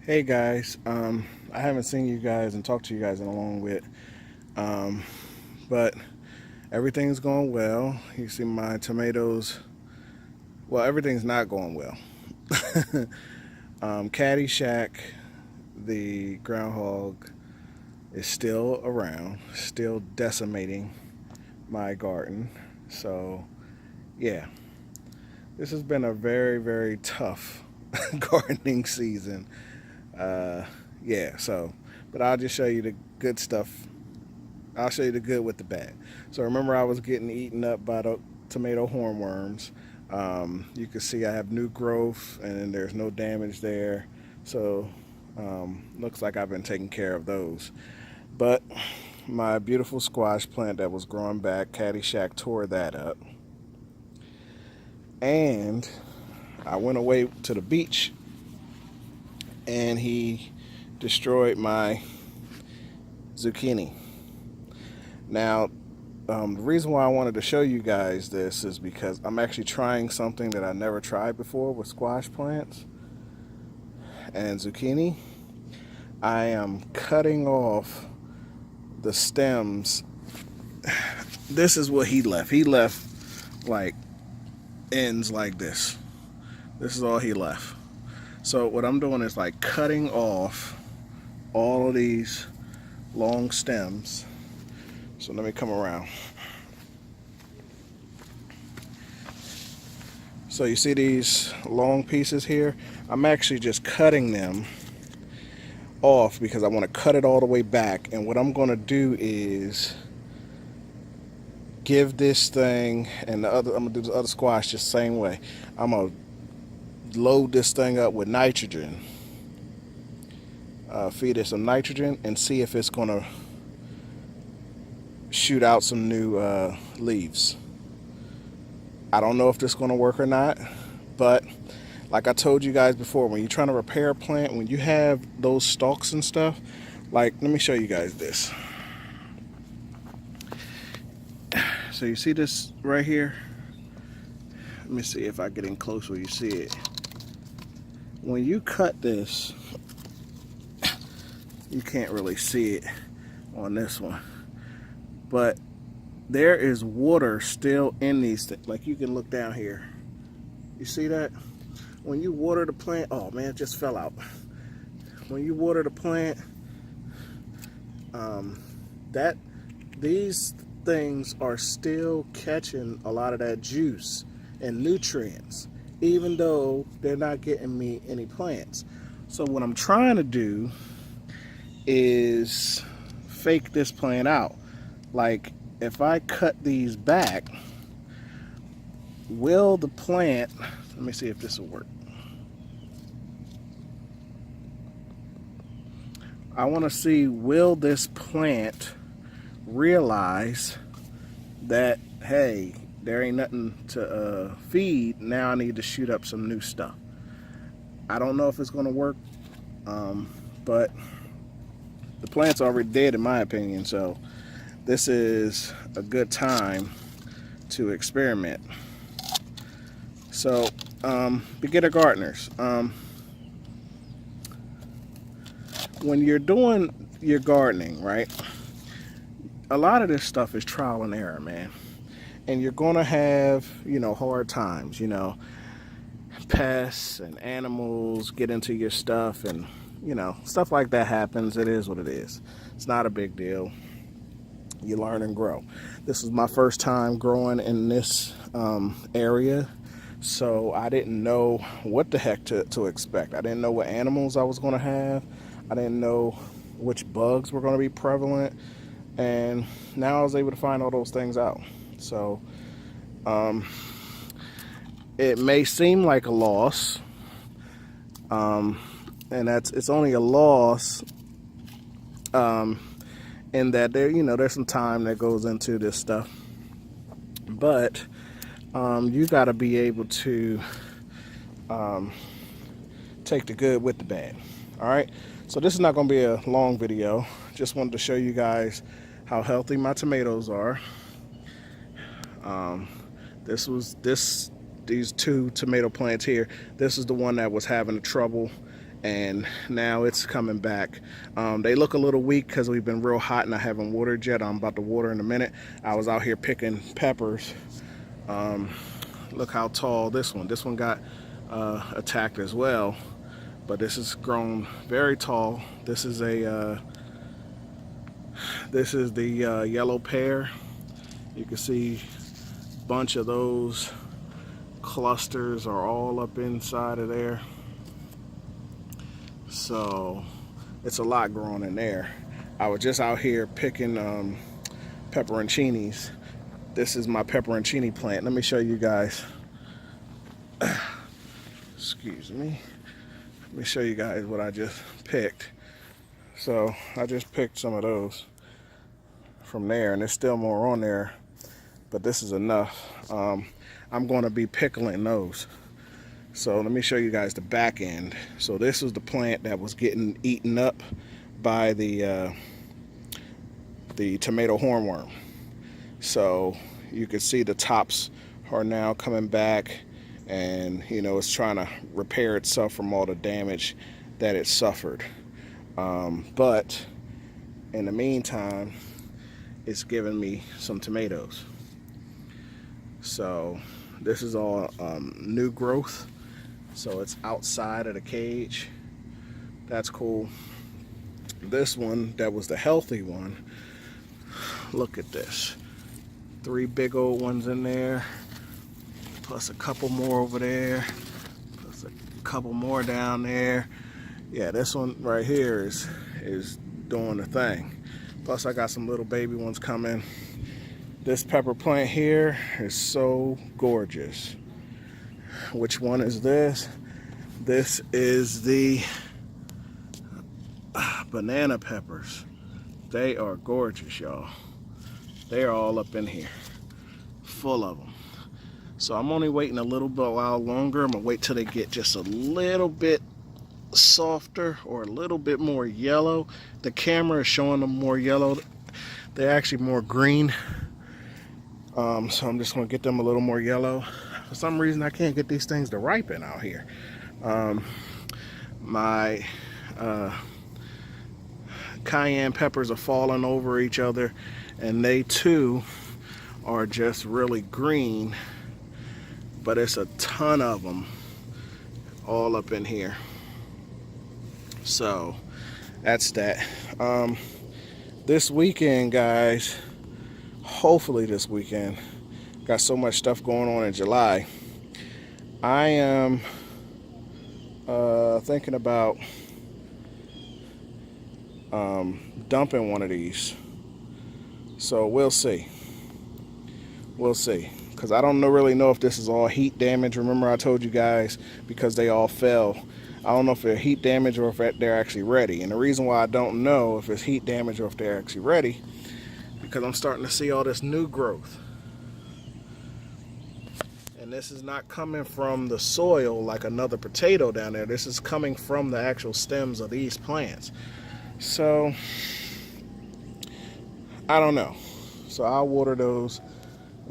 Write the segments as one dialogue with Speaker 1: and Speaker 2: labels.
Speaker 1: Hey guys, I haven't seen you guys and talked to you guys in a long bit, um, but everything's going well. You see my tomatoes. Well, everything's not going well. Caddyshack, the groundhog, is still around, still decimating my garden. So, yeah, this has been a very, very tough gardening season. Uh, yeah, so, but I'll just show you the good stuff. I'll show you the good with the bad. So remember, I was getting eaten up by the tomato hornworms. You can see I have new growth and there's no damage there. So looks like I've been taking care of those. But my beautiful squash plant that was growing back, Caddyshack tore that up. And I went away to the beach and he destroyed my zucchini. Now, the reason why I wanted to show you guys this is because I'm actually trying something that I never tried before with squash plants and zucchini. I am cutting off the stems. This is what he left. He left like ends like this. This is all he left. So what I'm doing is like cutting off all of these long stems. So let me come around. So you see these long pieces here? I'm actually just cutting them off because I want to cut it all the way back. And what I'm going to do is give this thing, and I'm going to do the other squash just the same way. I'm going to load this thing up with nitrogen. Feed it some nitrogen and see if it's going to shoot out some new leaves. I don't know if this is going to work or not, but like I told you guys before, when you're trying to repair a plant, when you have those stalks and stuff, like, let me show you guys this. So you see this right here? Let me see if I get in close where you see it. When you cut this, you can't really see it on this one, but there is water still in these things. Like, you can look down here. You see that? When you water the plant, oh man, it just fell out. When you water the plant, that these things are still catching a lot of that juice and nutrients, even though they're not getting me any plants. So what I'm trying to do is fake this plant out. Like, if I cut these back, will the plant, let me see if this will work. I want to see, will this plant realize that, hey, there ain't nothing to feed, now I need to shoot up some new stuff. I don't know if it's going to work, but the plant's already dead in my opinion, so this is a good time to experiment. So, beginner gardeners, when you're doing your gardening, right, a lot of this stuff is trial and error, man. And you're gonna have, hard times, pests and animals get into your stuff, and, stuff like that happens. It is what it is. It's not a big deal. You learn and grow. This is my first time growing in this area, so I didn't know what the heck to expect. I didn't know what animals I was going to have. I didn't know which bugs were going to be prevalent, and now I was able to find all those things out. So it may seem like a loss, and it's only a loss in that there's some time that goes into this stuff, but you got to be able to take the good with the bad. All right, so this is not going to be a long video. Just wanted to show you guys how healthy my tomatoes are. These two tomato plants here, this is the one that was having trouble, and now it's coming back. They look a little weak because we've been real hot and I haven't watered yet. I'm about to water in a minute. I was out here picking peppers. Look how tall this one got attacked as well, but this has grown very tall. This is the yellow pear. You can see a bunch of those clusters are all up inside of there. So it's a lot growing in there. I was just out here picking pepperoncinis. This is my pepperoncini plant. Let me show you guys. Excuse me. Let me show you guys what I just picked. So I just picked some of those from there, and there's still more on there, but this is enough. I'm going to be pickling those. So let me show you guys the back end. So this was the plant that was getting eaten up by the tomato hornworm. So you can see the tops are now coming back, and you know, it's trying to repair itself from all the damage that it suffered. But in the meantime, it's giving me some tomatoes. So this is all new growth. So it's outside of the cage. That's cool. This one, that was the healthy one. Look at this. 3 big old ones in there, plus a couple more over there, plus a couple more down there. Yeah, this one right here is doing the thing. Plus I got some little baby ones coming. This pepper plant here is so gorgeous. Which one is this? This is the banana peppers. They are gorgeous, y'all. They are all up in here, full of them. So I'm only waiting a little bit while longer. I'm gonna wait till they get just a little bit softer or a little bit more yellow. The camera is showing them more yellow. They're actually more green. So I'm just gonna get them a little more yellow. For some reason, I can't get these things to ripen out here. My cayenne peppers are falling over each other, and they too are just really green, but it's a ton of them all up in here. So that's that. This weekend, guys, hopefully this weekend, got so much stuff going on in July. I am thinking about dumping one of these. So we'll see. We'll see. Because I don't really know if this is all heat damage. Remember I told you guys, because they all fell. I don't know if they're heat damage or if they're actually ready. And the reason why I don't know if it's heat damage or if they're actually ready, because I'm starting to see all this new growth. And this is not coming from the soil like another potato down there. This is coming from the actual stems of these plants. So, I don't know. So I'll water those,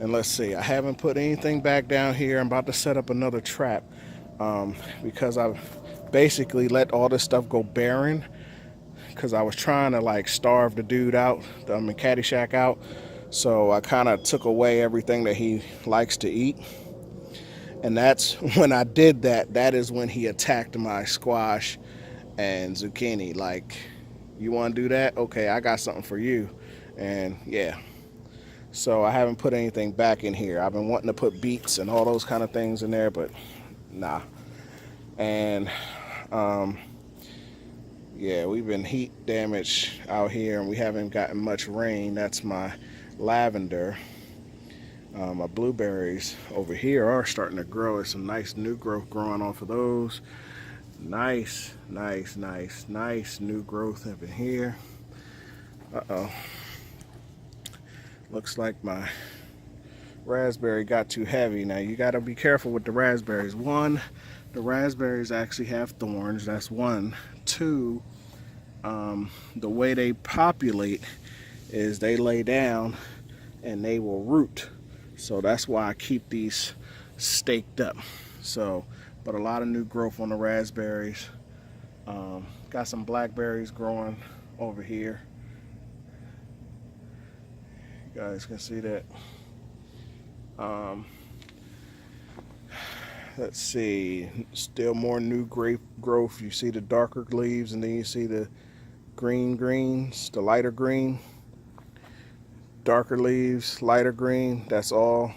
Speaker 1: and let's see. I haven't put anything back down here. I'm about to set up another trap because I've basically let all this stuff go barren, because I was trying to like starve the dude out, the Caddyshack out. So I kind of took away everything that he likes to eat. And that's when I did that. That is when he attacked my squash and zucchini. Like, you want to do that? Okay, I got something for you. And yeah. So I haven't put anything back in here. I've been wanting to put beets and all those kind of things in there, but nah. And yeah, we've been heat damaged out here, and we haven't gotten much rain. That's my lavender. My blueberries over here are starting to grow. There's some nice new growth growing off of those. Nice new growth up in here. Uh-oh. Looks like my raspberry got too heavy. Now you got to be careful with the raspberries. One, the raspberries actually have thorns. That's one. Two, the way they populate is they lay down and they will root. So that's why I keep these staked up. So, but a lot of new growth on the raspberries. Got some blackberries growing over here. You guys can see that. Um, let's see, still more new grape growth. You see the darker leaves, and then you see the greens, the lighter green, darker leaves, lighter green. That's all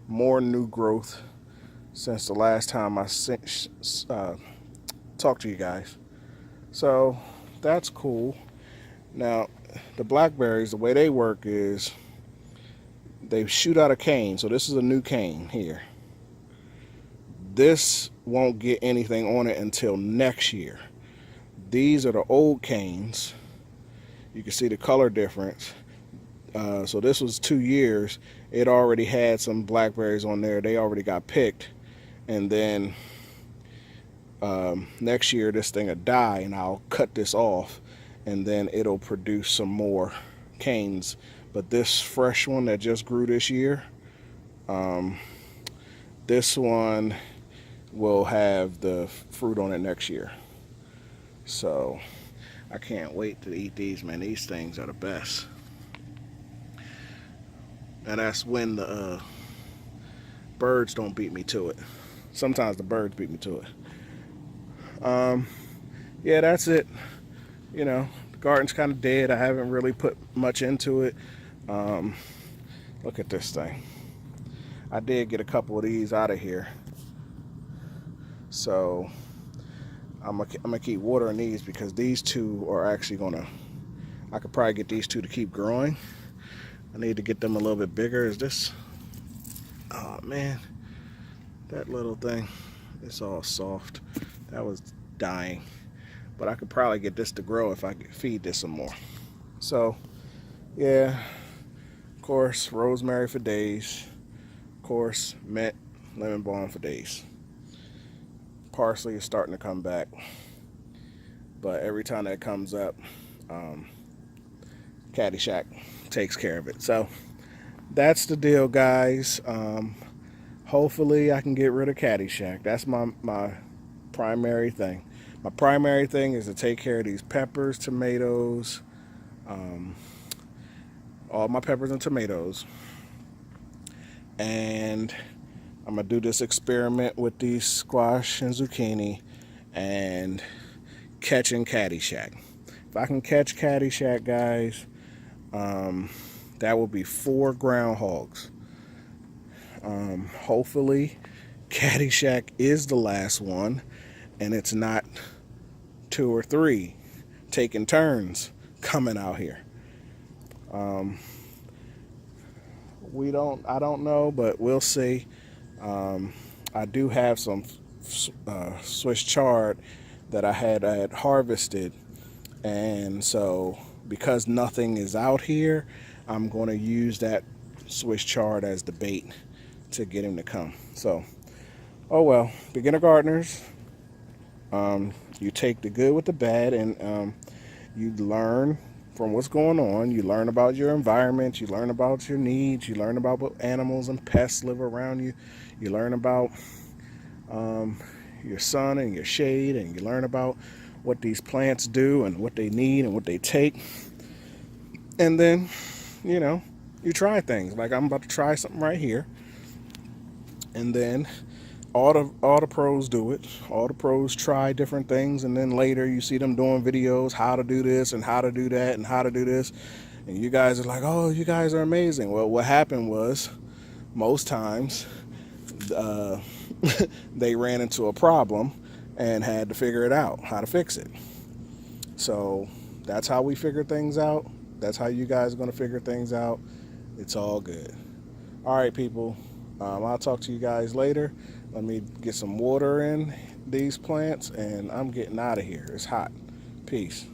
Speaker 1: more new growth since the last time I talked to you guys. So that's cool. Now, the blackberries, the way they work is they shoot out a cane. So this is a new cane here. This won't get anything on it until next year. These are the old canes. You can see the color difference. So this was 2 years. It already had some blackberries on there. They already got picked. And then next year this thing will die, and I'll cut this off, and then it'll produce some more canes. But this fresh one that just grew this year, this one will have the fruit on it next year. So I can't wait to eat these, man. These things are the best. And that's when the birds don't beat me to it. Sometimes the birds beat me to it. Yeah, that's it. You know, the garden's kind of dead. I haven't really put much into it. Look at this thing. I did get a couple of these out of here. So I'm gonna keep watering these, because these two are actually I could probably get these two to keep growing. I need to get them a little bit bigger. Is this, oh man, that little thing, it's all soft. That was dying. But I could probably get this to grow if I could feed this some more. So yeah, of course, rosemary for days. Of course, mint, lemon balm for days. Parsley is starting to come back, but every time that comes up, Caddyshack takes care of it. So that's the deal, guys. Hopefully I can get rid of Caddyshack. That's my primary thing. My primary thing is to take care of these peppers, tomatoes, all my peppers and tomatoes. And I'm gonna do this experiment with these squash and zucchini and catching Caddyshack. If I can catch Caddyshack, guys, that will be 4 groundhogs. Hopefully Caddyshack is the last one, and it's not 2 or 3 taking turns coming out here. I don't know, but we'll see. I do have some Swiss chard that I had harvested, and so because nothing is out here, I'm going to use that Swiss chard as the bait to get him to come. So, oh well, beginner gardeners, you take the good with the bad, and you learn from what's going on. You learn about your environment, you learn about your needs, you learn about what animals and pests live around you, you learn about your sun and your shade, and you learn about what these plants do and what they need and what they take. And then, you know, you try things. Like I'm about to try something right here. And then all the pros do it. All the pros try different things, and then later you see them doing videos how to do this and how to do that and how to do this. And you guys are like, oh, you guys are amazing. Well, what happened was, most times they ran into a problem and had to figure it out, how to fix it. So that's how we figure things out. That's how you guys are going to figure things out. It's all good. All right, people. I'll talk to you guys later. Let me get some water in these plants, and I'm getting out of here. It's hot. Peace.